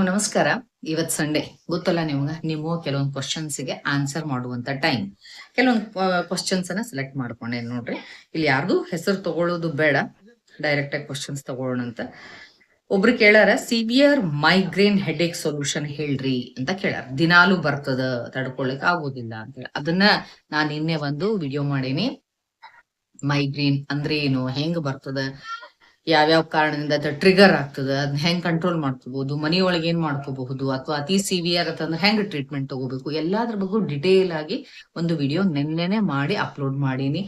ನಮಸ್ಕಾರ. ಇವತ್ ಸಂಡೇ ಗೊತ್ತಲ್ಲ ನಿಮ್ಗೆ. ನೀವು ಕೆಲವೊಂದು ಕ್ವಶನ್ಸ್ಗೆ ಆನ್ಸರ್ ಮಾಡುವಂತ ಟೈಮ್. ಕೆಲವೊಂದು ಕ್ವಶನ್ಸ್ ಅನ್ನ ಸೆಲೆಕ್ಟ್ ಮಾಡ್ಕೊಂಡೆ ನೋಡ್ರಿ. ಇಲ್ಲಿ ಯಾರ್ದು ಹೆಸರು ತಗೊಳ್ಳೋದು ಬೇಡ, ಡೈರೆಕ್ಟ್ ಆಗಿ ಕ್ವಶನ್ಸ್ ತಗೊಳ್ಳೋಣ ಅಂತ. ಒಬ್ರು ಕೇಳಾರ, ಸಿವಿಯರ್ ಮೈಗ್ರೇನ್ ಹೆಡೇಕ್ ಸೊಲ್ಯೂಷನ್ ಹೇಳ್ರಿ ಅಂತ ಕೇಳಾರ. ದಿನಾಲು ಬರ್ತದ, ತಡ್ಕೊಳಕ್ ಆಗೋದಿಲ್ಲ ಅಂತ ಹೇಳಿ. ಅದನ್ನ ನಾನು ನಿನ್ನೆ ಒಂದು ವಿಡಿಯೋ ಮಾಡೀನಿ. ಮೈಗ್ರೇನ್ ಅಂದ್ರೆ ಏನು, ಹೆಂಗ್ ಬರ್ತದ, ಯಾವ್ಯಾವ ಕಾರಣದಿಂದ ಅದು ಟ್ರಿಗರ್ ಆಗ್ತದ, ಅದನ್ನ ಹೆಂಗ್ ಕಂಟ್ರೋಲ್ ಮಾಡ್ಕೋಬಹುದು, ಮನೆಯೊಳಗೆ ಏನ್ ಮಾಡ್ಕೋಬಹುದು, ಅಥವಾ ಅತಿ ಸಿವಿಯರ್ ಅಂತಂದ್ರೆ ಹೆಂಗ್ ಟ್ರೀಟ್ಮೆಂಟ್ ತಗೋಬೇಕು, ಎಲ್ಲಾದ್ರ ಬಗ್ಗೆ ಡಿಟೇಲ್ ಆಗಿ ಒಂದು ವಿಡಿಯೋ ನೆನ್ನೆನೆ ಮಾಡಿ ಅಪ್ಲೋಡ್ ಮಾಡೀನಿ.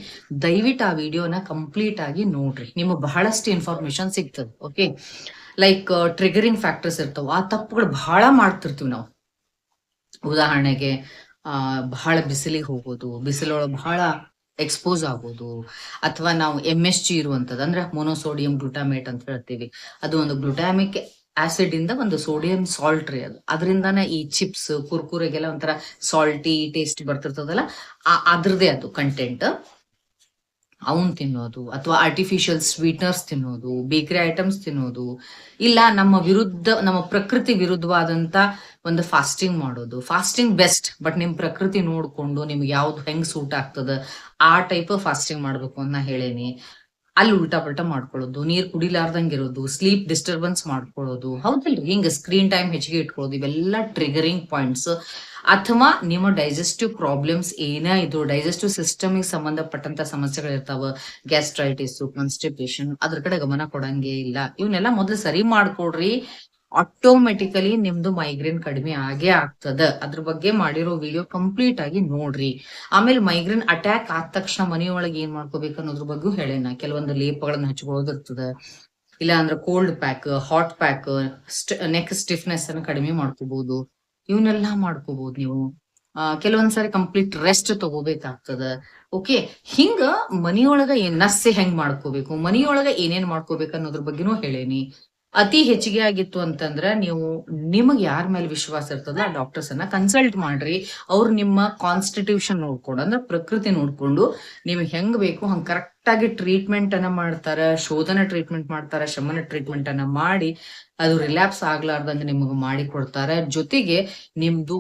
ದಯವಿಟ್ಟು ಆ ವಿಡಿಯೋನ ಕಂಪ್ಲೀಟ್ ಆಗಿ ನೋಡ್ರಿ, ನಿಮಗೆ ಬಹಳಷ್ಟು ಇನ್ಫಾರ್ಮೇಶನ್ ಸಿಗ್ತದೆ. ಓಕೆ, ಲೈಕ್ ಟ್ರಿಗರಿಂಗ್ ಫ್ಯಾಕ್ಟರ್ಸ್ ಇರ್ತಾವ, ಆ ತಪ್ಪುಗಳು ಬಹಳ ಮಾಡ್ತಿರ್ತೀವಿ ನಾವು. ಉದಾಹರಣೆಗೆ ಬಹಳ ಬಿಸಿಲಿಗೆ ಹೋಗೋದು, ಬಿಸಿಲೊಳಗೆ ಬಹಳ ಎಕ್ಸ್ಪೋಸ್ ಆಗೋದು, ಅಥವಾ ನಾವು MSG ಇರುವಂತದ್ದು ಅಂದ್ರೆ ಮೊನೋಸೋಡಿಯಂ ಗ್ಲುಟಾಮೇಟ್ ಅಂತ ಹೇಳ್ತೀವಿ. ಅದು ಒಂದು ಗ್ಲುಟಾಮಿಕ್ ಆಸಿಡ್ ಇಂದ ಒಂದು ಸೋಡಿಯಂ ಸಾಲ್ಟ್ ರೀ. ಅದು ಅದರಿಂದಾನೆ ಈ ಚಿಪ್ಸ್ ಕುರ್ಕುರೆಗೆಲ್ಲ ಒಂಥರ ಸಾಲ್ಟಿ ಟೇಸ್ಟ್ ಬರ್ತಿರ್ತದಲ್ಲ, ಅದ್ರದೇ ಅದು ಕಂಟೆಂಟ್. ಅವನ್ ತಿನ್ನೋದು, ಅಥವಾ ಆರ್ಟಿಫಿಷಿಯಲ್ ಸ್ವೀಟ್ನರ್ಸ್ ತಿನ್ನೋದು, ಬೇಕರಿ ಐಟಮ್ಸ್ ತಿನ್ನೋದು, ಇಲ್ಲ ನಮ್ಮ ಪ್ರಕೃತಿ ವಿರುದ್ಧವಾದಂತ ಒಂದು ಫಾಸ್ಟಿಂಗ್ ಮಾಡೋದು. ಫಾಸ್ಟಿಂಗ್ ಬೆಸ್ಟ್, ಬಟ್ ನಿಮ್ ಪ್ರಕೃತಿ ನೋಡ್ಕೊಂಡು ನಿಮ್ಗೆ ಯಾವ್ದು ಹೆಂಗ್ ಸೂಟ್ ಆಗ್ತದ ಆ ಟೈಪ್ ಫಾಸ್ಟಿಂಗ್ ಮಾಡ್ಬೇಕು ಅಂತ ಹೇಳೇನಿ. ಅಲ್ಲಿ ಉಲ್ಟಾ ಪಲ್ಟಾ ಮಾಡ್ಕೊಳ್ಳೋದು, ನೀರ್ ಕುಡಿಲಾರ್ದಂಗಿರೋದು, ಸ್ಲೀಪ್ ಡಿಸ್ಟರ್ಬೆನ್ಸ್ ಮಾಡ್ಕೊಳ್ಳೋದು, ಹೌದಲ್ರಿ, ಹಿಂಗ ಸ್ಕ್ರೀನ್ ಟೈಮ್ ಹೆಚ್ಚಿಗೆ ಇಟ್ಕೊಳ್ಳೋದು, ಇವೆಲ್ಲ ಟ್ರಿಗರಿಂಗ್ ಪಾಯಿಂಟ್ಸ್. ಅಥವಾ ನಿಮ್ಮ ಡೈಜೆಸ್ಟಿವ್ ಪ್ರಾಬ್ಲಮ್ಸ್ ಏನೇ ಇದು, ಡೈಜೆಸ್ಟಿವ್ ಸಿಸ್ಟಮ್ಗೆ ಸಂಬಂಧಪಟ್ಟಂತ ಸಮಸ್ಯೆಗಳಿರ್ತಾವ, ಗ್ಯಾಸ್ಟ್ರೈಟಿಸ್, ಕಾನ್ಸ್ಟಿಪೇಷನ್, ಅದ್ರ ಕಡೆ ಗಮನ ಕೊಡಂಗೆ ಇಲ್ಲ. ಇವನ್ನೆಲ್ಲ ಮೊದಲು ಸರಿ ಮಾಡ್ಕೊಡ್ರಿ, ಆಟೋಮೆಟಿಕಲಿ ನಿಮ್ದು ಮೈಗ್ರೇನ್ ಕಡಿಮೆ ಆಗೇ ಆಗ್ತದ. ಅದ್ರ ಬಗ್ಗೆ ಮಾಡಿರೋ ವಿಡಿಯೋ ಕಂಪ್ಲೀಟ್ ಆಗಿ ನೋಡ್ರಿ. ಆಮೇಲೆ ಮೈಗ್ರೇನ್ ಅಟ್ಯಾಕ್ ಆದ ತಕ್ಷಣ ಮನೆಯೊಳಗೆ ಏನ್ ಮಾಡ್ಕೋಬೇಕು ಅನ್ನೋದ್ರ ಬಗ್ಗೆ ಹೇಳೇನ. ಕೆಲವೊಂದು ಲೇಪಗಳನ್ನ ಹಚ್ಕೊಳ್ಳೋದಿರ್ತದ, ಇಲ್ಲ ಅಂದ್ರೆ cold pack, hot pack, neck stiffness ಅನ್ನ ಕಡಿಮೆ ಮಾಡ್ಕೋಬಹುದು. ಇವನ್ನೆಲ್ಲಾ ಮಾಡ್ಕೋಬಹುದು ನೀವು. ಕೆಲವೊಂದ್ಸರಿ ಕಂಪ್ಲೀಟ್ ರೆಸ್ಟ್ ತಗೋಬೇಕಾಗ್ತದ. ಓಕೆ, ಹಿಂಗ ಮನಿಯೊಳಗ ನಸ್ಸೆ ಹೆಂಗ್ ಮಾಡ್ಕೋಬೇಕು, ಮನಿಯೊಳಗ ಏನೇನ್ ಮಾಡ್ಕೋಬೇಕು ಅನ್ನೋದ್ರ ಬಗ್ಗೆನೂ ಹೇಳೇನಿ. ಅತಿ ಹೆಚ್ಚಿಗೆ ಆಗಿತ್ತು ಅಂತಂದ್ರ ನೀವು ನಿಮಗ್ ಯಾರ ಮೇಲೆ ವಿಶ್ವಾಸ ಇರ್ತದ ಆ ಡಾಕ್ಟರ್ಸ್ ಅನ್ನ ಕನ್ಸಲ್ಟ್ ಮಾಡ್ರಿ. ಅವ್ರು ನಿಮ್ಮ ಕಾನ್ಸ್ಟಿಟ್ಯೂಷನ್ ನೋಡ್ಕೊಂಡು, ಅಂದ್ರೆ ಪ್ರಕೃತಿ ನೋಡ್ಕೊಂಡು ನಿಮ್ಗೆ ಹೆಂಗ್ ಬೇಕು ಹಂಗ್ ಕರೆಕ್ಟ್ ಆಗಿ ಟ್ರೀಟ್ಮೆಂಟ್ ಅನ್ನ ಮಾಡ್ತಾರ. ಶೋಧನ ಟ್ರೀಟ್ಮೆಂಟ್ ಮಾಡ್ತಾರ, ಶಮನ ಟ್ರೀಟ್ಮೆಂಟ್ ಅನ್ನ ಮಾಡಿ ಅದು ರಿಲ್ಯಾಪ್ಸ್ ಆಗ್ಲಾರ್ದಂಗ ನಿಮಗ್ ಮಾಡಿ ಕೊಡ್ತಾರ. ಜೊತೆಗೆ ನಿಮ್ದು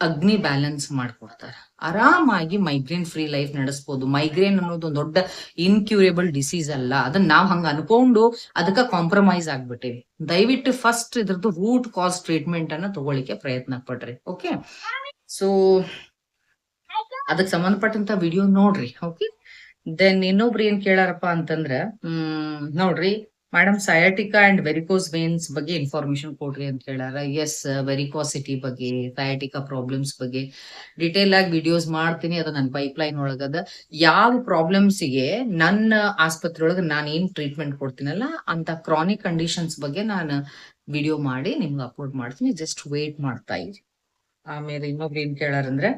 ಅಗ್ನಿ ಬ್ಯಾಲೆನ್ಸ್ ಮಾಡ್ಕೊಡ್ತಾರೆ. ಆರಾಮಾಗಿ ಮೈಗ್ರೇನ್ ಫ್ರೀ ಲೈಫ್ ನಡೆಸಬಹುದು. ಮೈಗ್ರೇನ್ ಅನ್ನೋದು ಒಂದು ದೊಡ್ಡ ಇನ್ಕ್ಯೂರೇಬಲ್ ಡಿಸೀಸ್ ಅಲ್ಲ, ಅದನ್ನ ನಾವ್ ಹಂಗ ಅನ್ಕೊಂಡು ಅದಕ್ಕ ಕಾಂಪ್ರಮೈಸ್ ಆಗ್ಬಿಟ್ಟೇವಿ. ದಯವಿಟ್ಟು ಫಸ್ಟ್ ಇದ್ರದ್ದು ರೂಟ್ ಕಾಸ್ ಟ್ರೀಟ್ಮೆಂಟ್ ಅನ್ನ ತಗೊಳ್ಳಿಕ್ಕೆ ಪ್ರಯತ್ನ ಪಡ್ರಿ. ಓಕೆ, ಸೊ ಅದಕ್ಕೆ ಸಂಬಂಧಪಟ್ಟಂತ ವಿಡಿಯೋ ನೋಡ್ರಿ. ಓಕೆ, ದೆನ್ ಇನ್ನೊಬ್ರು ಏನ್ ಕೇಳಾರಪ್ಪ ಅಂತಂದ್ರ, ನೋಡ್ರಿ madam, sciatica and varicose veins ಬಗ್ಗೆ ಇನ್ಫಾರ್ಮೇಶನ್ ಕೊಡ್ರಿ ಅಂತ ಹೇಳಾರ. ಎಸ್, ವೆರಿಕೋಸಿಟಿ ಬಗ್ಗೆ, ಸಯಾಟಿಕಾ ಪ್ರಾಬ್ಲಮ್ಸ್ ಬಗ್ಗೆ ಡಿಟೇಲ್ ಆಗಿ ವಿಡಿಯೋಸ್ ಮಾಡ್ತೀನಿ. ಅದು ನನ್ನ ಪೈಪ್ಲೈನ್ ಒಳಗದ. ಯಾವ ಪ್ರಾಬ್ಲಮ್ಸ್ಗೆ ನನ್ನ ಆಸ್ಪತ್ರೆ ಒಳಗೆ ನಾನು ಏನ್ ಟ್ರೀಟ್ಮೆಂಟ್ ಕೊಡ್ತೀನಲ್ಲ ಅಂತ ಕ್ರಾನಿಕ್ ಕಂಡೀಷನ್ಸ್ ಬಗ್ಗೆ ನಾನು ವಿಡಿಯೋ ಮಾಡಿ ನಿಮ್ಗೆ ಅಪ್ಲೋಡ್ ಮಾಡ್ತೀನಿ. ಜಸ್ಟ್ ವೇಟ್ ಮಾಡ್ತಾ ಇರಿ. ಆಮೇಲೆ ಇನ್ನೊಬ್ರು ಏನ್ ಕೇಳಾರಂದ್ರೆ,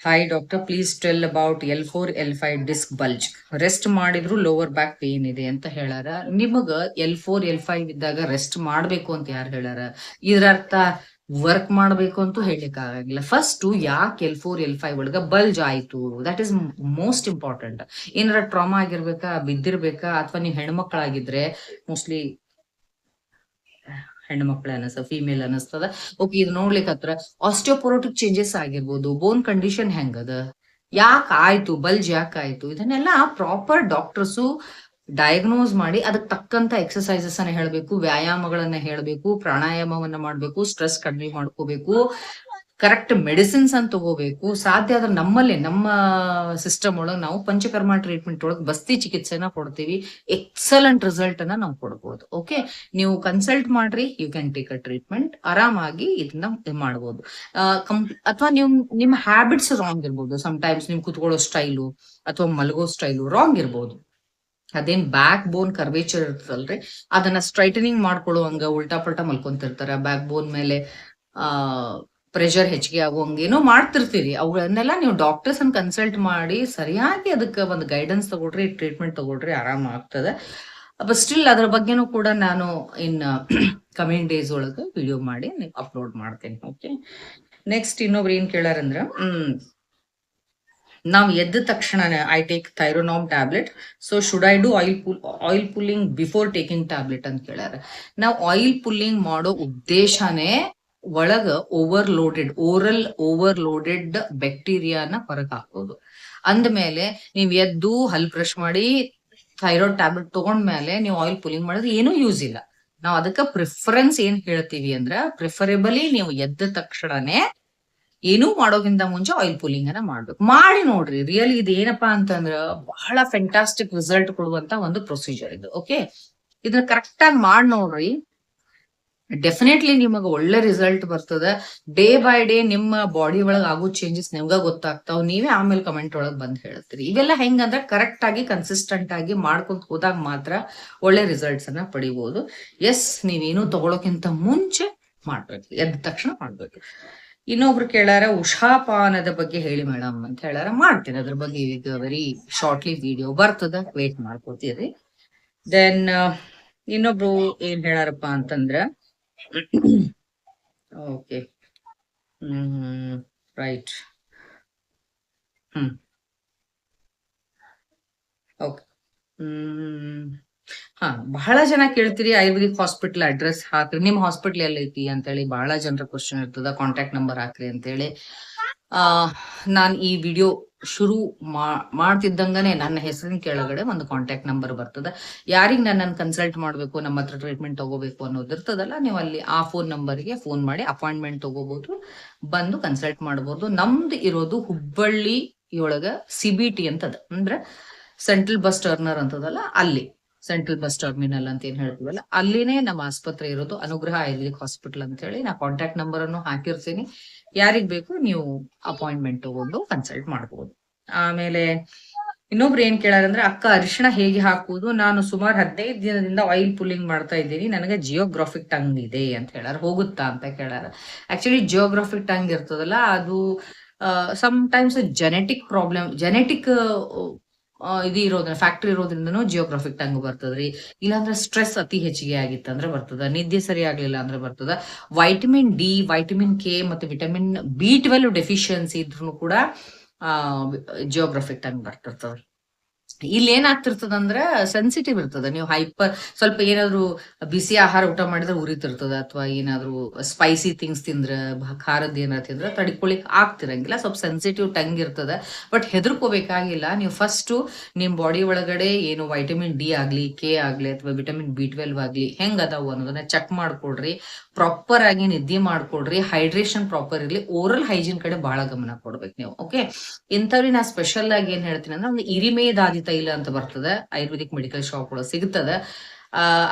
hi doctor, please tell about L4 L5 disc bulge. Rest ಮಾಡಿದ್ರು ಲೋವರ್ ಬ್ಯಾಕ್ ಪೇನ್ ಇದೆ ಅಂತ ಹೇಳಾರ. ನಿಮಗ L4 L5 ಇದ್ದಾಗ ರೆಸ್ಟ್ ಮಾಡ್ಬೇಕು ಅಂತ ಯಾರು ಹೇಳಾರ? ಇದ್ರ ಅರ್ಥ ವರ್ಕ್ ಮಾಡ್ಬೇಕು ಅಂತೂ ಹೇಳಿಕ್ ಆಗಂಗಿಲ್ಲ. ಫಸ್ಟ್ ಯಾಕೆ L4 L5 ಒಳಗ ಬಲ್ಜ್ ಆಯ್ತು, ದಟ್ ಈಸ್ ಮೋಸ್ಟ್ ಇಂಪಾರ್ಟೆಂಟ್. ಏನಾರ ಟ್ರಾಮಾ ಆಗಿರ್ಬೇಕಾ, ಬಿದ್ದಿರ್ಬೇಕಾ, ಅಥವಾ ನೀವು ಹೆಣ್ಮಕ್ಳಾಗಿದ್ರೆ ಮೋಸ್ಟ್ಲಿ ಹೆಣ್ಣು ಮಕ್ಳೆ ಅನಿಸ್ತದ, ಫಿಮೇಲ್ ಅನಿಸ್ತದ. ಓಕೆ, ಇದು ನೋಡ್ಲಿಕ್ಕತ್ರ ಆಸ್ಟಿಯೋಪೊರೋಟಿಕ್ ಚೇಂಜಸ್ ಆಗಿರ್ಬೋದು, ಬೋನ್ ಕಂಡೀಷನ್ ಹೆಂಗದ, ಯಾಕೆ ಆಯ್ತು, ಬಲ್ಜ್ ಯಾಕೆ ಆಯ್ತು, ಇದನ್ನೆಲ್ಲ ಪ್ರಾಪರ್ ಡಾಕ್ಟರ್ಸು ಡಯಾಗ್ನೋಸ್ ಮಾಡಿ ಅದಕ್ಕೆ ತಕ್ಕಂತ ಎಕ್ಸಸೈಸಸ್ ಅನ್ನ ಹೇಳ್ಬೇಕು, ವ್ಯಾಯಾಮಗಳನ್ನ ಹೇಳ್ಬೇಕು, ಪ್ರಾಣಾಯಾಮವನ್ನ ಮಾಡ್ಬೇಕು, ಸ್ಟ್ರೆಸ್ ಕಡಿಮೆ ಮಾಡ್ಕೋಬೇಕು, ಕರೆಕ್ಟ್ ಮೆಡಿಸಿನ್ಸ್ ಅಂತ ತಗೋಬೇಕು. ಸಾಧ್ಯ ಆದ್ರೆ ನಮ್ಮಲ್ಲಿ ನಮ್ಮ ಸಿಸ್ಟಮ್ ಒಳಗೆ ನಾವು ಪಂಚಕರ್ಮ ಟ್ರೀಟ್ಮೆಂಟ್ ಒಳಗೆ ಬಸ್ತಿ ಚಿಕಿತ್ಸೆನ ಕೊಡ್ತೀವಿ. ಎಕ್ಸಲೆಂಟ್ ರಿಸಲ್ಟ್ ಅನ್ನ ನಾವು ಕೊಡ್ಬೋದು. ಓಕೆ, ನೀವು ಕನ್ಸಲ್ಟ್ ಮಾಡ್ರಿ, you can take a treatment. ಆರಾಮಾಗಿ ಇದನ್ನ ಮಾಡ್ಬೋದು. ಅಥವಾ ನಿಮ್ಮ ಹ್ಯಾಬಿಟ್ಸ್ ರಾಂಗ್ ಇರ್ಬೋದು. ಸಮ್ಟೈಮ್ಸ್ ನಿಮ್ ಕುತ್ಕೊಳ್ಳೋ ಸ್ಟೈಲು ಅಥವಾ ಮಲಗೋ ಸ್ಟೈಲು ರಾಂಗ್ ಇರ್ಬೋದು. ಅದೇನ್ ಬ್ಯಾಕ್ ಬೋನ್ ಕರ್ವೇಚರ್ ಇರ್ತದಲ್ರಿ, ಅದನ್ನ ಸ್ಟ್ರೈಟನಿಂಗ್ ಮಾಡ್ಕೊಳ್ಳುವಂಗ ಉಲ್ಟಾ ಪಲ್ಟಾ ಮಲ್ಕೊಂತಿರ್ತಾರ. ಬ್ಯಾಕ್ ಬೋನ್ ಮೇಲೆ ಪ್ರೆಷರ್ ಹೆಚ್ಚಿಗೆ ಆಗುವಂಗೇನೋ ಮಾಡ್ತಿರ್ತೀರಿ. ಅವುಗಳನ್ನೆಲ್ಲ ನೀವು ಡಾಕ್ಟರ್ಸ್ ಅನ್ನ ಕನ್ಸಲ್ಟ್ ಮಾಡಿ ಸರಿಯಾಗಿ ಅದಕ್ಕೆ ಒಂದು ಗೈಡೆನ್ಸ್ ತಗೊಳ್ರಿ, ಟ್ರೀಟ್ಮೆಂಟ್ ತಗೊಳ್ರಿ, ಆರಾಮ ಆಗ್ತದೆ. ಬಟ್ ಸ್ಟಿಲ್ ಅದ್ರ ಬಗ್ಗೆನೂ ಕೂಡ ನಾನು ಇನ್ ಕಮಿಂಗ್ ಡೇಸ್ ಒಳಗೆ ವಿಡಿಯೋ ಮಾಡಿ ಅಪ್ಲೋಡ್ ಮಾಡ್ತೇನೆ. ಓಕೆ, ನೆಕ್ಸ್ಟ್ ಇನ್ನೊಬ್ರು ಏನ್ ಕೇಳಾರಂದ್ರ, ನಾವು ಎದ್ದ ತಕ್ಷಣನೇ I take Thyronorm tablet, so should I do oil pulling before taking tablet ಅಂತ ಕೇಳ್ಯಾರ. ನಾವು ಆಯಿಲ್ ಪುಲ್ಲಿಂಗ್ ಮಾಡೋ ಉದ್ದೇಶನೇ ಒಳಗ ಓವರ್ಲೋಡೆಡ್ ಬ್ಯಾಕ್ಟೀರಿಯಾನ ಹೊರಗೆ ಹಾಕೋದು. ಅಂದ್ಮೇಲೆ ನೀವ್ ಎದ್ದು ಹಲ್ ಬ್ರಷ್ ಮಾಡಿ ಥೈರಾಯ್ಡ್ ಟ್ಯಾಬ್ಲೆಟ್ ತಗೊಂಡ್ಮೇಲೆ ನೀವು ಆಯಿಲ್ ಪುಲ್ಲಿಂಗ್ ಮಾಡಿದ್ರೆ ಏನೂ ಯೂಸ್ ಇಲ್ಲ. ನಾವು ಅದಕ್ಕೆ ಪ್ರಿಫರೆನ್ಸ್ ಏನ್ ಹೇಳ್ತೀವಿ ಅಂದ್ರ, ಪ್ರಿಫರೇಬಲಿ ನೀವು ಎದ್ದ ತಕ್ಷಣನೇ ಏನೂ ಮಾಡೋಕ್ಕಿಂತ ಮುಂಚೆ ಆಯಿಲ್ ಪುಲ್ಲಿಂಗ್ ಅನ್ನ ಮಾಡ್ಬೇಕು. ಮಾಡಿ ನೋಡ್ರಿ, ರಿಯಲಿ ಇದು ಏನಪ್ಪಾ ಅಂತಂದ್ರ ಬಹಳ ಫ್ಯಾಂಟಾಸ್ಟಿಕ್ ರಿಸಲ್ಟ್ ಕೊಡುವಂತ ಒಂದು ಪ್ರೊಸೀಜರ್ ಇದು. ಓಕೆ, ಇದನ್ನ ಕರೆಕ್ಟ್ ಆಗಿ ಮಾಡಿ ನೋಡ್ರಿ, ಡೆಫಿನೆಟ್ಲಿ ನಿಮಗ ಒಳ್ಳೆ ರಿಸಲ್ಟ್ ಬರ್ತದ. ಡೇ ಬೈ ಡೇ ನಿಮ್ಮ ಬಾಡಿ ಒಳಗ್ ಆಗೋ ಚೇಂಜಸ್ ನಿಮ್ಗ ಗೊತ್ತಾಗ್ತಾವ್. ನೀವೇ ಆಮೇಲೆ ಕಮೆಂಟ್ ಒಳಗ್ ಬಂದ್ ಹೇಳ್ತೀರಿ. ಇವೆಲ್ಲ ಹೆಂಗಂದ್ರೆ ಕರೆಕ್ಟ್ ಆಗಿ ಕನ್ಸಿಸ್ಟೆಂಟ್ ಆಗಿ ಮಾಡ್ಕೊಂತ ಹೋದಾಗ ಮಾತ್ರ ಒಳ್ಳೆ ರಿಸಲ್ಟ್ಸ್ ಅನ್ನ ಪಡಿಬಹುದು. ಎಸ್, ನೀವೇನು ತಗೊಳಕ್ಕಿಂತ ಮುಂಚೆ ಮಾಡ್ಬೇಕು, ಎದ್ದ ತಕ್ಷಣ ಮಾಡ್ಬೇಕು. ಇನ್ನೊಬ್ರು ಕೇಳಾರ ಉಷಾಪಾನದ ಬಗ್ಗೆ ಹೇಳಿ ಮೇಡಮ್ ಅಂತ ಹೇಳಾರ. ಮಾಡ್ತೀನಿ ಅದ್ರ ಬಗ್ಗೆ, ಈಗ ವೆರಿ ಶಾರ್ಟ್ಲಿ ವಿಡಿಯೋ ಬರ್ತದ, ವೇಟ್ ಮಾಡ್ಕೋತೀರಿ. ದೆನ್ ಇನ್ನೊಬ್ರು ಏನ್ ಹೇಳಾರಪ್ಪ ಅಂತಂದ್ರ, ಓಕೆ, ರೈಟ್, ಓಕೆ, ಹಾ, ಬಹಳ ಜನ ಕೇಳ್ತೀರಿ ಆಯುರ್ವೇದಿಕ್ ಹಾಸ್ಪಿಟಲ್ ಅಡ್ರೆಸ್ ಹಾಕ್ರಿ, ನಿಮ್ ಹಾಸ್ಪಿಟಲ್ ಎಲ್ಲೈತಿ ಅಂತೇಳಿ ಬಹಳ ಜನರ ಕ್ವಶನ್ ಇರ್ತದ. ಕಾಂಟ್ಯಾಕ್ಟ್ ನಂಬರ್ ಹಾಕ್ರಿ ಅಂತೇಳಿ. ನಾನ್ ಈ ವಿಡಿಯೋ ಶುರು ಮಾಡ್ತಿದ್ದಂಗನೆ ನನ್ನ ಹೆಸರಿನ ಕೆಳಗಡೆ ಒಂದು ಕಾಂಟ್ಯಾಕ್ಟ್ ನಂಬರ್ ಬರ್ತದ. ಯಾರಿಗ್ ನನ್ನನ್ನು ಕನ್ಸಲ್ಟ್ ಮಾಡ್ಬೇಕು, ನಮ್ಮ ಹತ್ರ ಟ್ರೀಟ್ಮೆಂಟ್ ತಗೋಬೇಕು ಅನ್ನೋದಿರ್ತದಲ್ಲ, ನೀವು ಅಲ್ಲಿ ಆ ಫೋನ್ ನಂಬರ್ಗೆ ಫೋನ್ ಮಾಡಿ ಅಪಾಯಿಂಟ್ಮೆಂಟ್ ತಗೋಬಹುದು, ಬಂದು ಕನ್ಸಲ್ಟ್ ಮಾಡಬಹುದು. ನಮ್ದು ಇರೋದು ಹುಬ್ಬಳ್ಳಿ ಒಳಗ CBT ಅಂತದ, ಅಂದ್ರೆ ಸೆಂಟ್ರಲ್ ಬಸ್ ಟರ್ನರ್ ಅಂತದಲ್ಲ, ಅಲ್ಲಿ ಸೆಂಟ್ರಲ್ ಬಸ್ ಟರ್ಮಿನಲ್ ಅಂತ ಏನ್ ಹೇಳ್ತೀವಲ್ಲ, ಅಲ್ಲಿನೇ ನಮ್ಮ ಆಸ್ಪತ್ರೆ ಇರೋದು, ಅನುಗ್ರಹ ಆಯುರ್ವೇದಿಕ್ ಹಾಸ್ಪಿಟಲ್ ಅಂತ ಹೇಳಿ. ನಾ ಕಾಂಟ್ಯಾಕ್ಟ್ ನಂಬರ್ ಅನ್ನು ಹಾಕಿರ್ತೀನಿ. ಯಾರಿಗ್ ಬೇಕು ನೀವು ಅಪಾಯಿಂಟ್ಮೆಂಟ್ ತಗೊಂಡು ಕನ್ಸಲ್ಟ್ ಮಾಡಬಹುದು. ಆಮೇಲೆ ಇನ್ನೊಬ್ರು ಏನ್ ಕೇಳಾರಂದ್ರೆ, ಅಕ್ಕ ಅರಿಶಿಣ ಹೇಗೆ ಹಾಕುವುದು? ನಾನು ಸುಮಾರು 15 ದಿನದಿಂದ ಆಯಿಲ್ ಪುಲ್ಲಿಂಗ್ ಮಾಡ್ತಾ ಇದ್ದೀನಿ, ನನಗೆ ಜಿಯೋಗ್ರಾಫಿಕ್ ಟಂಗ್ ಇದೆ ಅಂತ ಹೇಳಾರ. ಹೋಗುತ್ತಾ ಅಂತ ಕೇಳಾರ. ಆಕ್ಚುಲಿ ಜಿಯೋಗ್ರಾಫಿಕ್ ಟಂಗ್ ಇರ್ತದಲ್ಲ, ಅದು ಸಮ್ ಟೈಮ್ಸ್ ಜೆನೆಟಿಕ್ ಇದು ಇರೋದ್ರಿಂದ, ಫ್ಯಾಕ್ಟ್ರಿ ಇರೋದ್ರಿಂದನೂ ಜಿಯೋಗ್ರಾಫಿಕ್ ಟಂಗ್ ಬರ್ತದ್ರಿ. ಇಲ್ಲಾಂದ್ರೆ ಸ್ಟ್ರೆಸ್ ಅತಿ ಹೆಚ್ಚಿಗೆ ಆಗಿತ್ತಂದ್ರೆ ಬರ್ತದ, ನಿದ್ದೆ ಸರಿ ಆಗ್ಲಿಲ್ಲ ಅಂದ್ರೆ ಬರ್ತದ, ವೈಟಮಿನ್ ಡಿ, ವೈಟಮಿನ್ ಕೆ ಮತ್ತೆ ವಿಟಮಿನ್ B12 ಡೆಫಿಷಿಯನ್ಸಿ ಇದ್ರೂ ಕೂಡ ಜಿಯೋಗ್ರಾಫಿಕ್ ಟಂಗ್ ಬರ್ತಿರ್ತದ. ಇಲ್ಲಿ ಏನಾಗ್ತಿರ್ತದಂದ್ರ ಸೆನ್ಸಿಟಿವ್ ಇರ್ತದ. ನೀವು ಸ್ವಲ್ಪ ಏನಾದ್ರು ಬಿಸಿ ಆಹಾರ ಊಟ ಮಾಡಿದ್ರೆ ಉರಿತಿರ್ತದ, ಅಥವಾ ಏನಾದ್ರು ಸ್ಪೈಸಿ ಥಿಂಗ್ಸ್ ತಿಂದ್ರ, ಖಾರದ್ ಏನಾರ ತಿಂದ್ರ ತಡ್ಕೊಳಿಕ್ ಆಗ್ತಿರಂಗಿಲ್ಲ, ಸ್ವಲ್ಪ ಸೆನ್ಸಿಟಿವ್ ಟಂಗ್ ಇರ್ತದ. ಬಟ್ ಹೆದರ್ಕೋಬೇಕಾಗಿಲ್ಲ. ನೀವು ಫಸ್ಟ್ ನಿಮ್ ಬಾಡಿ ಒಳಗಡೆ ಏನು ವೈಟಮಿನ್ ಡಿ ಆಗ್ಲಿ, ಕೆ ಆಗ್ಲಿ, ಅಥವಾ ವಿಟಮಿನ್ B12 ಆಗ್ಲಿ ಹೆಂಗ್ ಅದಾವು ಅನ್ನೋದನ್ನ ಚೆಕ್ ಮಾಡ್ಕೊಡ್ರಿ. ಪ್ರಾಪರ್ ಆಗಿ ನಿದ್ದೆ ಮಾಡ್ಕೊಡ್ರಿ, ಹೈಡ್ರೇಷನ್ ಪ್ರಾಪರ್ ಇರ್ಲಿ, ಓರಲ್ ಹೈಜೀನ್ ಕಡೆ ಬಹಳ ಗಮನ ಕೊಡ್ಬೇಕು ನೀವು. ಓಕೆ, ಇಂಥವ್ರಿ ನಾ ಸ್ಪೆಷಲ್ ಆಗಿ ಏನ್ ಹೇಳ್ತೀನಿ ಅಂದ್ರೆ, ಒಂದು ಇರಿಮೇದಾದಿ ತೈಲ ಅಂತ ಬರ್ತದೆ, ಆಯುರ್ವೇದಿಕ್ ಮೆಡಿಕಲ್ ಶಾಪ್ ಒಳಗೆ ಸಿಗ್ತದೆ,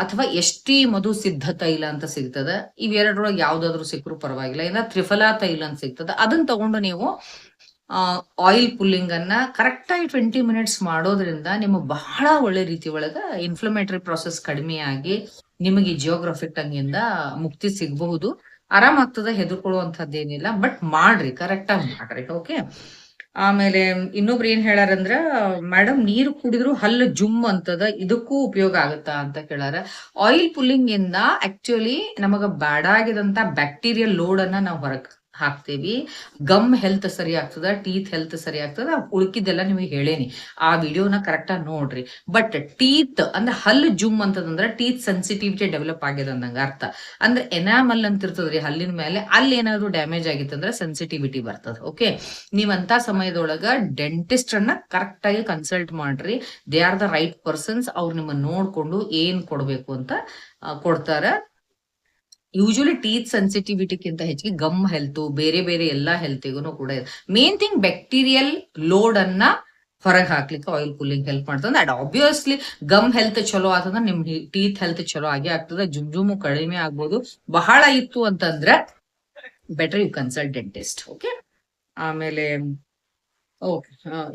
ಅಥವಾ ಎಷ್ಟಿ ಮಧು ಸಿದ್ಧ ತೈಲ ಅಂತ ಸಿಗ್ತದೆ. ಇವೆರಡರೊಳಗೆ ಯಾವ್ದಾದ್ರು ಸಿಕ್ಕರು ಪರವಾಗಿಲ್ಲ. ಇಲ್ಲ ತ್ರಿಫಲಾ ತೈಲ ಅಂತ ಸಿಗ್ತದೆ, ಅದನ್ನ ತಗೊಂಡು ನೀವು ಆಯಿಲ್ ಪುಲ್ಲಿಂಗ್ ಅನ್ನ ಕರೆಕ್ಟ್ ಆಗಿ 20 ಮಿನಿಟ್ಸ್ ಮಾಡೋದ್ರಿಂದ ನಿಮಗೆ ಬಹಳ ಒಳ್ಳೆ ರೀತಿ ಒಳಗ ಇನ್ಫ್ಲಮೇಟರಿ ಪ್ರೊಸೆಸ್ ಕಡಿಮೆ ಆಗಿ ನಿಮಗೆ ಜಿಯೋಗ್ರಾಫಿಕ್ ಟಂಗಿಂದ ಮುಕ್ತಿ ಸಿಗಬಹುದು. ಆರಾಮಾಗ್ತದ, ಹೆದರ್ಕೊಳ್ಳುವಂಥದ್ದೇನಿಲ್ಲ. ಬಟ್ ಮಾಡ್ರಿ, ಕರೆಕ್ಟ್ ಆಗಿ ಮಾಡ್ರಿ. ಓಕೆ, ಆಮೇಲೆ ಇನ್ನೊಬ್ರು ಏನ್ ಹೇಳಾರಂದ್ರ, ಮೇಡಮ್ ನೀರು ಕುಡಿದ್ರು ಹಲ್ಲು ಜುಮ್ ಅಂತದ, ಇದಕ್ಕೂ ಉಪಯೋಗ ಆಗುತ್ತಾ ಅಂತ ಕೇಳಾರ. ಆಯಿಲ್ ಪುಲ್ಲಿಂಗ್ ಇಂದ ಆಕ್ಚುಲಿ ನಮಗ ಬ್ಯಾಡಾಗಿದಂತ ಬ್ಯಾಕ್ಟೀರಿಯಲ್ ಲೋಡ್ ಅನ್ನ ನಾವು ಹೊರಗ್ ಹಾಕ್ತೇವಿ. ಗಮ್ ಹೆಲ್ತ್ ಸರಿ ಆಗ್ತದ, ಟೀತ್ ಹೆಲ್ತ್ ಸರಿ ಆಗ್ತದ. ಉಳ್ಕಿದ್ದೆಲ್ಲ ನಿಮಗೆ ಹೇಳೇನಿ, ಆ ವಿಡಿಯೋನ ಕರೆಕ್ಟ್ ಆಗಿ ನೋಡ್ರಿ. ಬಟ್ ಟೀತ್ ಅಂದ್ರೆ ಹಲ್ಲು ಜುಮ್ ಅಂತದಂದ್ರ ಟೀತ್ ಸೆನ್ಸಿಟಿವಿಟಿ ಡೆವಲಪ್ ಆಗ್ಯದ ಅಂದಂಗ ಅರ್ಥ. ಅಂದ್ರೆ ಎನಾಮಲ್ ಅಂತ ಇರ್ತದ್ರಿ ಹಲ್ಲಿನ ಮೇಲೆ, ಅಲ್ಲಿ ಏನಾದ್ರು ಡ್ಯಾಮೇಜ್ ಆಗಿತ್ತಂದ್ರೆ ಸೆನ್ಸಿಟಿವಿಟಿ ಬರ್ತದ. ಓಕೆ, ನೀವಂತ ಸಮಯದೊಳಗ ಡೆಂಟಿಸ್ಟ್ ಅನ್ನ ಕರೆಕ್ಟ್ ಆಗಿ ಕನ್ಸಲ್ಟ್ ಮಾಡ್ರಿ. They are the right persons. ಅವ್ರು ನಿಮ್ಮನ್ನ ನೋಡ್ಕೊಂಡು ಏನ್ ಕೊಡ್ಬೇಕು ಅಂತ ಕೊಡ್ತಾರ. ಯೂಶಲಿ ಟೀತ್ ಸೆನ್ಸಿಟಿವಿಟಿಗಿಂತ ಹೆಚ್ಚಿಗೆ ಗಮ್ ಹೆಲ್ತ್, ಬೇರೆ ಬೇರೆ ಎಲ್ಲಾ ಹೆಲ್ತಿಗೂ ಕೂಡ ಮೇನ್ ಥಿಂಗ್ ಬ್ಯಾಕ್ಟೀರಿಯಲ್ ಲೋಡ್ ಅನ್ನ ಹೊರಗೆ ಹಾಕ್ಲಿಕ್ಕೆ ಆಯಿಲ್ ಪುಲ್ಲಿಂಗ್ ಹೆಲ್ಪ್ ಮಾಡ್ತದೆ. ಅಂಡ್ ಆಬ್ವಿಯಸ್ಲಿ ಗಮ್ ಹೆಲ್ತ್ ಚಲೋ ಆತಂದ್ರೆ ನಿಮ್ ಟೀತ್ ಹೆಲ್ತ್ ಚಲೋ ಆಗೇ ಆಗ್ತದೆ. ಜುಮ್ ಕಡಿಮೆ ಆಗ್ಬೋದು. ಬಹಳ ಇತ್ತು ಅಂತಂದ್ರೆ better you consult dentist. Okay, ಆಮೇಲೆ ಓಕೆ,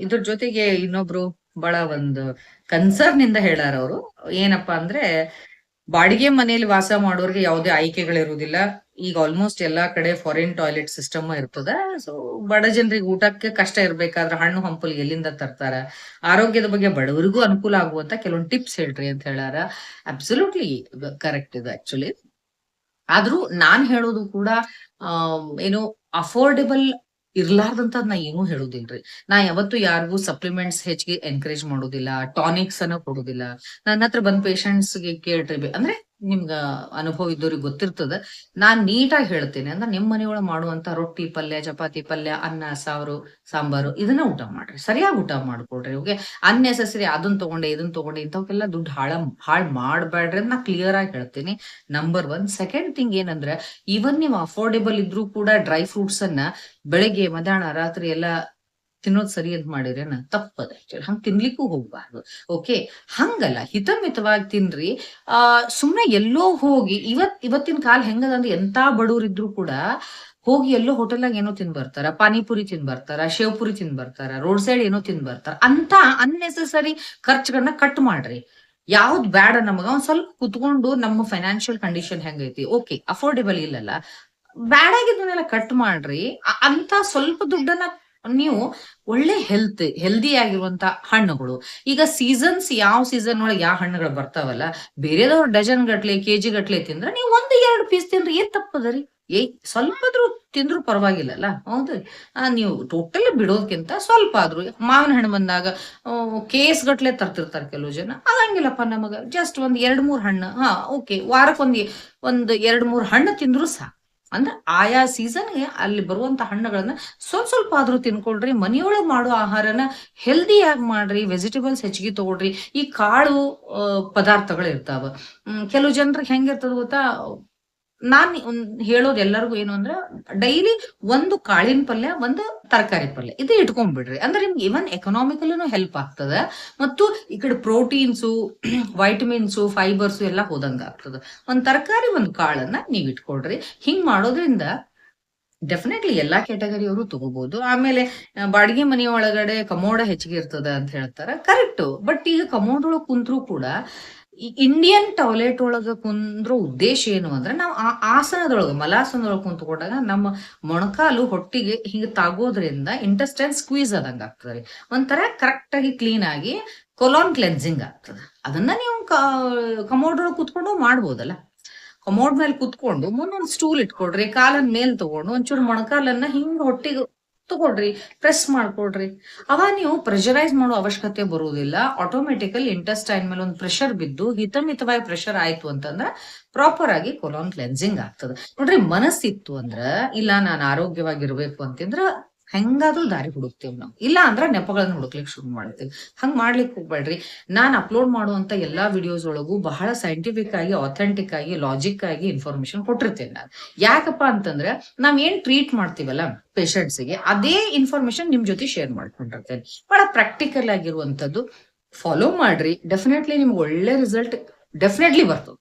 ಇದ್ರ ಜೊತೆಗೆ ಇನ್ನೊಬ್ರು ಬಹಳ ಒಂದು ಕನ್ಸರ್ನ್ ಇಂದ ಹೇಳಾರ. ಅವರು ಏನಪ್ಪಾ ಅಂದ್ರೆ, ಬಾಡಿಗೆ ಮನೆಯಲ್ಲಿ ವಾಸ ಮಾಡೋರಿಗೆ ಯಾವುದೇ ಆಯ್ಕೆಗಳಿರುವುದಿಲ್ಲ. ಈಗ ಆಲ್ಮೋಸ್ಟ್ ಎಲ್ಲಾ ಕಡೆ ಫಾರಿನ್ ಟಾಯ್ಲೆಟ್ ಸಿಸ್ಟಮ್ ಇರ್ತದ. ಸೊ ಬಡ ಜನರಿಗೆ ಊಟಕ್ಕೆ ಕಷ್ಟ ಇರ್ಬೇಕಾದ್ರೆ ಹಣ್ಣು ಹಂಪಲು ಎಲ್ಲಿಂದ ತರ್ತಾರ? ಆರೋಗ್ಯದ ಬಗ್ಗೆ ಬಡವರಿಗೂ ಅನುಕೂಲ ಆಗುವಂತ ಕೆಲವೊಂದು ಟಿಪ್ಸ್ ಹೇಳ್ರಿ ಅಂತ ಹೇಳಾರ. ಅಬ್ಸಲ್ಯೂಟ್ಲಿ ಕರೆಕ್ಟ್ ಇದು ಆಕ್ಚುಲಿ. ಆದ್ರೂ ನಾನ್ ಹೇಳೋದು ಕೂಡ ಏನು ಅಫೋರ್ಡೆಬಲ್ ಇರ್ಲಾರ್ದಂತ ನಾ ಏನೂ ಹೇಳುದಿಲ್ರಿ. ನಾ ಯಾವತ್ತು ಯಾರಿಗೂ ಸಪ್ಲಿಮೆಂಟ್ಸ್ ಹೆಚ್ಚಿಗೆ ಎನ್ಕರೇಜ್ ಮಾಡೋದಿಲ್ಲ, ಟಾನಿಕ್ಸ್ ಅನ್ನ ಕೊಡುದಿಲ್ಲ. ನನ್ನ ಹತ್ರ ಬಂದ್ ಪೇಷಂಟ್ಸ್ಗೆ ಕೇಳ್ರಿ, ಅಂದ್ರೆ ನಿಮ್ಗ ಅನುಭವ ಇದ್ದವ್ರಿಗೆ ಗೊತ್ತಿರ್ತದ. ನಾನ್ ನೀಟಾಗಿ ಹೇಳ್ತೇನೆ, ಅಂದ್ರೆ ನಿಮ್ ಮನೆಯೊಳಗ್ ಮಾಡುವಂತ ರೊಟ್ಟಿ ಪಲ್ಯ, ಚಪಾತಿ ಪಲ್ಯ, ಅನ್ನ ಸಾರು ಸಾಂಬಾರು ಇದನ್ನ ಊಟ ಮಾಡ್ರಿ, ಸರಿಯಾಗಿ ಊಟ ಮಾಡ್ಕೊಡ್ರಿ. ಓಕೆ, ಅನ್ನೆಸೆಸರಿ ಅದನ್ನ ತಗೊಂಡೆ ಇದನ್ನ ತಗೊಂಡೆ ಇಂಥವಕ್ಕೆಲ್ಲ ದುಡ್ಡು ಹಾಳ್ ಮಾಡ್ಬೇಡ್ರಿ ಅಂತ ನಾ ಕ್ಲಿಯರ್ ಆಗಿ ಹೇಳ್ತೀನಿ. ನಂಬರ್ 1. ಸೆಕೆಂಡ್ ಥಿಂಗ್ ಏನಂದ್ರೆ, ಇವನ್ ನೀವು ಅಫೋರ್ಡೆಬಲ್ ಇದ್ರೂ ಕೂಡ ಡ್ರೈ ಫ್ರೂಟ್ಸ್ ಅನ್ನ ಬೆಳಗ್ಗೆ ಮಧ್ಯಾಹ್ನ ರಾತ್ರಿ ಎಲ್ಲ ತಿನ್ನೋದ್ ಸರಿ ಅಂತ ಮಾಡಿರೇನ ತಪ್ಪದ. ಹಂಗ್ ತಿನ್ಲಿಕ್ಕೂ ಹೋಗ್ಬಾರ್ದು. ಓಕೆ, ಹಂಗಲ್ಲ, ಹಿತಮಿತವಾಗಿ ತಿನ್ರಿ. ಸುಮ್ನೆ ಎಲ್ಲೋ ಹೋಗಿ ಇವತ್ತಿನ ಕಾಲ ಹೆಂಗದಂದ್ರೆ ಎಂತಾ ಬಡವರಿದ್ರು ಕೂಡ ಹೋಗಿ ಎಲ್ಲೋ ಹೋಟೆಲ್ನಾಗ ಏನೋ ತಿನ್ ಬರ್ತಾರ, ಪಾನಿಪುರಿ ತಿನ್ ಬರ್ತಾರ, ಶೇವ್ಪುರಿ ತಿನ್ ಬರ್ತಾರ, ರೋಡ್ ಸೈಡ್ ಏನೋ ತಿನ್ ಬರ್ತಾರ. ಅಂತ ಅನ್ನೆಸೆಸರಿ ಖರ್ಚುಗಳನ್ನ ಕಟ್ ಮಾಡ್ರಿ. ಯಾವ್ದ್ ಬೇಡ ನಮಗ, ಒಂದ್ ಸ್ವಲ್ಪ ಕುತ್ಕೊಂಡು ನಮ್ಮ ಫೈನಾನ್ಷಿಯಲ್ ಕಂಡೀಷನ್ ಹೆಂಗೈತಿ, ಓಕೆ ಅಫೋರ್ಡೆಬಲ್ ಇಲ್ಲಲ್ಲ, ಬ್ಯಾಡಾಗಿದ್ದನ್ನೆಲ್ಲ ಕಟ್ ಮಾಡ್ರಿ. ಅಂತ ಸ್ವಲ್ಪ ದುಡ್ಡನ್ನ ನೀವು ಒಳ್ಳೆ ಹೆಲ್ದಿ ಆಗಿರುವಂತ ಹಣ್ಣುಗಳು, ಈಗ ಸೀಸನ್ಸ್ ಯಾವ ಸೀಸನ್ ಒಳಗೆ ಯಾವ ಹಣ್ಣುಗಳು ಬರ್ತಾವಲ್ಲ, ಬೇರೆದವ್ರು ಡಜನ್ ಗಟ್ಲೆ ಕೆಜಿ ಗಟ್ಲೆ ತಿಂದ್ರೆ ನೀವು 1-2 ಪೀಸ್ ತಿಂದ್ರೆ ಏನ್ ತಪ್ಪದರಿ. ಸ್ವಲ್ಪದ್ರೂ ತಿಂದ್ರು ಪರವಾಗಿಲ್ಲಲ್ಲ. ಹೌದು, ನೀವು ಟೋಟಲಿ ಬಿಡೋದಕ್ಕಿಂತ ಸ್ವಲ್ಪ ಆದ್ರೂ, ಮಾವಿನ ಹಣ್ಣು ಬಂದಾಗ ಕೇಸ್ ಗಟ್ಲೆ ತರ್ತಿರ್ತಾರೆ ಕೆಲವು ಜನ. ಅದಂಗಿಲ್ಲಪ್ಪ, ನಮಗ ಜಸ್ಟ್ 1-2-3 ಹಣ್ಣು, ಓಕೆ, ವಾರಕ್ಕೆ ಒಂದ್ 2-3 ಹಣ್ಣು ತಿಂದ್ರು ಸಾಕು. ಅಂದ್ರೆ ಆಯಾ ಸೀಸನ್ಗೆ ಅಲ್ಲಿ ಬರುವಂತ ಹಣ್ಣುಗಳನ್ನ ಸ್ವಲ್ಪ ಆದ್ರೂ ತಿನ್ಕೊಳ್ರಿ. ಮನೆಯೊಳಗೆ ಮಾಡೋ ಆಹಾರನ ಹೆಲ್ದಿಯಾಗಿ ಮಾಡ್ರಿ, ವೆಜಿಟೇಬಲ್ಸ್ ಹೆಚ್ಚಿಗೆ ತಗೊಳ್ರಿ. ಈ ಕಾಳು ಪದಾರ್ಥಗಳು ಇರ್ತಾವ. ಕೆಲವು ಜನರಿಗೆ ಹೆಂಗಿರ್ತದ ಗೊತ್ತಾ, ನಾನ್ ಹೇಳೋದು ಎಲ್ಲರಿಗೂ ಏನು ಅಂದ್ರೆ, ಡೈಲಿ ಒಂದು ಕಾಳಿನ ಪಲ್ಯ, ಒಂದು ತರಕಾರಿ ಪಲ್ಯ ಇದು ಇಟ್ಕೊಂಡ್ಬಿಡ್ರಿ. ಅಂದ್ರೆ ನಿಮ್ಗೆ ಇವನ್ ಎಕನಾಮಿಕಲಿನೂ ಹೆಲ್ಪ್ ಆಗ್ತದ, ಮತ್ತು ಈ ಕಡೆ ಪ್ರೋಟೀನ್ಸು, ವೈಟಮಿನ್ಸು, ಫೈಬರ್ಸು ಎಲ್ಲ ಹೋದಂಗ ಆಗ್ತದ. ಒಂದ್ ತರಕಾರಿ ಒಂದ್ ಕಾಳನ್ನ ನೀವ್ ಇಟ್ಕೊಳ್ರಿ. ಹಿಂಗ್ ಮಾಡೋದ್ರಿಂದ ಡೆಫಿನೆಟ್ಲಿ ಎಲ್ಲಾ ಕ್ಯಾಟಗರಿಯವರು ತಗೋಬಹುದು. ಆಮೇಲೆ ಬಾಡಿಗೆ ಮನೆಯ ಒಳಗಡೆ ಕಮೋಡ ಹೆಚ್ಚಿಗೆ ಇರ್ತದ ಅಂತ ಹೇಳ್ತಾರ, ಕರೆಕ್ಟ್. ಬಟ್ ಈಗ ಕಮೋಡ್ ಒಳಗ್ ಕುಂತ್ರು ಕೂಡ ಈ ಇಂಡಿಯನ್ ಟಾಯ್ಲೆಟ್ ಒಳಗ ಕುಂದ್ರೋ ಉದ್ದೇಶ ಏನು ಅಂದ್ರೆ, ನಾವು ಆ ಆಸನದೊಳಗ ಮಲಾಸನದೊಳಗ ಕುಂತ್ಕೊಂಡಾಗ ನಮ್ಮ ಮೊಣಕಾಲು ಹೊಟ್ಟಿಗೆ ಹಿಂಗ ತಾಗೋದ್ರಿಂದ ಇಂಟೆಸ್ಟೈನ್ ಸ್ಕ್ವೀಸ್ ಆದಂಗ ಆಗ್ತದೆ. ಒಂಥರ ಕರೆಕ್ಟ್ ಆಗಿ ಕ್ಲೀನ್ ಆಗಿ ಕೊಲಾನ್ ಕ್ಲೆನ್ಸಿಂಗ್ ಆಗ್ತದೆ. ಅದನ್ನ ನೀವು ಕಮೋಡ್ ಒಳಗೆ ಕುತ್ಕೊಂಡು ಮಾಡ್ಬೋದಲ್ಲ. ಕಮೋಡ್ ಮೇಲೆ ಕುತ್ಕೊಂಡು ಮುಂದೊಂದು ಸ್ಟೂಲ್ ಇಟ್ಕೊಡ್ರಿ, ಕಾಲನ್ ಮೇಲ್ ತಗೊಂಡು ಒಂಚೂರು ಮೊಣಕಾಲನ್ನ ಹಿಂಗ್ ಹೊಟ್ಟಿಗೆ ತಗೊಳ್ರಿ, ಪ್ರೆಸ್ ಮಾಡ್ಕೊಡ್ರಿ. ಅವಾಗ ನೀವು ಪ್ರೆಷರೈಸ್ ಮಾಡೋ ಅವಶ್ಯಕತೆ ಬರುವುದಿಲ್ಲ. ಆಟೋಮೆಟಿಕಲಿ ಇಂಟೆಸ್ಟೈನ್ ಮೇಲೆ ಒಂದು ಪ್ರೆಷರ್ ಬಿದ್ದು ಹಿತಮಿತವಾಗಿ ಪ್ರೆಷರ್ ಆಯ್ತು ಅಂತಂದ್ರ ಪ್ರಾಪರ್ ಆಗಿ ಕೊಲಾನ್ ಕ್ಲೆನ್ಸಿಂಗ್ ಆಗ್ತದ. ನೋಡ್ರಿ, ಮನಸ್ಸಿತ್ತು ಅಂದ್ರ, ಇಲ್ಲ ನಾನು ಆರೋಗ್ಯವಾಗಿರ್ಬೇಕು ಅಂತಂದ್ರ ಹೆಂಗಾದ್ರೂ ದಾರಿ ಹುಡುಕ್ತೇವ್ ನಾವು. ಇಲ್ಲ ಅಂದ್ರ ನೆಪಗಳನ್ನ ಹುಡುಕ್ಲಿಕ್ಕೆ ಶುರು ಮಾಡ್ತೇವೆ. ಹಂಗ್ ಮಾಡ್ಲಿಕ್ಕೆ ಹೋಗ್ಬೇಡ್ರಿ. ನಾನ್ ಅಪ್ಲೋಡ್ ಮಾಡುವಂತ ಎಲ್ಲಾ ವಿಡಿಯೋಸ್ ಒಳಗೂ ಬಹಳ ಸೈಂಟಿಫಿಕ್ ಆಗಿ, ಅಥೆಂಟಿಕ್ ಆಗಿ, ಲಾಜಿಕ್ ಆಗಿ ಇನ್ಫಾರ್ಮೇಶನ್ ಕೊಟ್ಟಿರ್ತೇನೆ ನಾನು. ಯಾಕಪ್ಪ ಅಂತಂದ್ರೆ, ನಾವ್ ಏನ್ ಟ್ರೀಟ್ ಮಾಡ್ತೀವಲ್ಲ ಪೇಷಂಟ್ಸ್ ಗೆ, ಅದೇ ಇನ್ಫಾರ್ಮೇಶನ್ ನಿಮ್ ಜೊತೆ ಶೇರ್ ಮಾಡ್ಕೊಂಡಿರ್ತೇನೆ. ಬಹಳ ಪ್ರಾಕ್ಟಿಕಲ್ ಆಗಿರುವಂತದ್ದು. ಫಾಲೋ ಮಾಡ್ರಿ, ಡೆಫಿನೆಟ್ಲಿ ನಿಮ್ಗೆ ಒಳ್ಳೆ ರಿಸಲ್ಟ್ ಡೆಫಿನೆಟ್ಲಿ ಬರ್ತದೆ.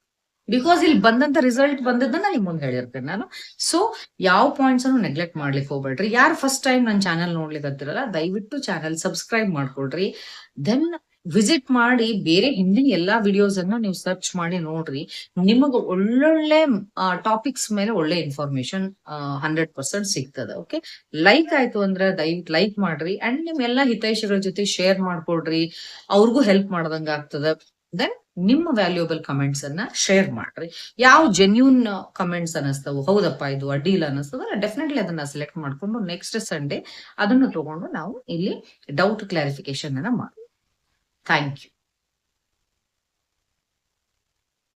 ಬಿಕಾಸ್ ಇಲ್ಲಿ ಬಂದಂತ ರಿಸಲ್ಟ್ ಬಂದದ್ದನ್ನ ನಿಮ್ ಮುಂದೆ ಹೇಳಿರ್ತೇನೆ ನಾನು. ಸೊ ಯಾವ ಪಾಯಿಂಟ್ಸ್ ಅನ್ನು ನೆಗ್ಲೆಕ್ಟ್ ಮಾಡ್ಲಿಕ್ಕೆ ಹೋಗ್ಬೇಡ್ರಿ. ಯಾರು ಫಸ್ಟ್ ಟೈಮ್ ನನ್ನ ಚಾನಲ್ ನೋಡ್ಲಿಕ್ಕೆ ಹತ್ತಿರಲ್ಲ, ದಯವಿಟ್ಟು ಚಾನಲ್ ಸಬ್ಸ್ಕ್ರೈಬ್ ಮಾಡ್ಕೊಳ್ರಿ. ದೆನ್ ವಿಸಿಟ್ ಮಾಡಿ ಬೇರೆ ಹಿಂದಿನ ಎಲ್ಲಾ ವಿಡಿಯೋಸ್ ಅನ್ನ ನೀವು ಸರ್ಚ್ ಮಾಡಿ ನೋಡ್ರಿ. ನಿಮಗ ಒಳ್ಳೊಳ್ಳೆ ಟಾಪಿಕ್ಸ್ ಮೇಲೆ ಒಳ್ಳೆ ಇನ್ಫಾರ್ಮೇಶನ್ 100% ಸಿಗ್ತದೆ. ಓಕೆ, ಲೈಕ್ ಆಯ್ತು ಅಂದ್ರೆ ದಯವಿಟ್ಟು ಲೈಕ್ ಮಾಡ್ರಿ. ಅಂಡ್ ನಿಮ್ ಎಲ್ಲಾ ಹಿತೈಷಿಗಳ ಜೊತೆ ಶೇರ್ ಮಾಡ್ಕೊಳ್ರಿ, ಅವ್ರಿಗೂ ಹೆಲ್ಪ್ ಮಾಡ್ದಂಗ ಆಗ್ತದ. ದೆನ್ ನಿಮ್ಮ ವ್ಯಾಲ್ಯೂಬಲ್ ಕಮೆಂಟ್ಸ್ ಅನ್ನ ಶೇರ್ ಮಾಡ್ರಿ. ಯಾವ ಜೆನ್ಯೂನ್ ಕಮೆಂಟ್ಸ್ ಅನಿಸ್ತವು, ಹೌದಪ್ಪ ಇದು ಅಡ್ಡಿ ಇಲ್ಲ ಅನಿಸ್ತದ, ಡೆಫಿನೆಟ್ಲಿ ಅದನ್ನ ಸೆಲೆಕ್ಟ್ ಮಾಡ್ಕೊಂಡು ನೆಕ್ಸ್ಟ್ ಸಂಡೇ ಅದನ್ನು ತಗೊಂಡು ನಾವು ಇಲ್ಲಿ ಡೌಟ್ ಕ್ಲಾರಿಫಿಕೇಶನ್ ಅನ್ನ ಮಾಡಿ. Thank you.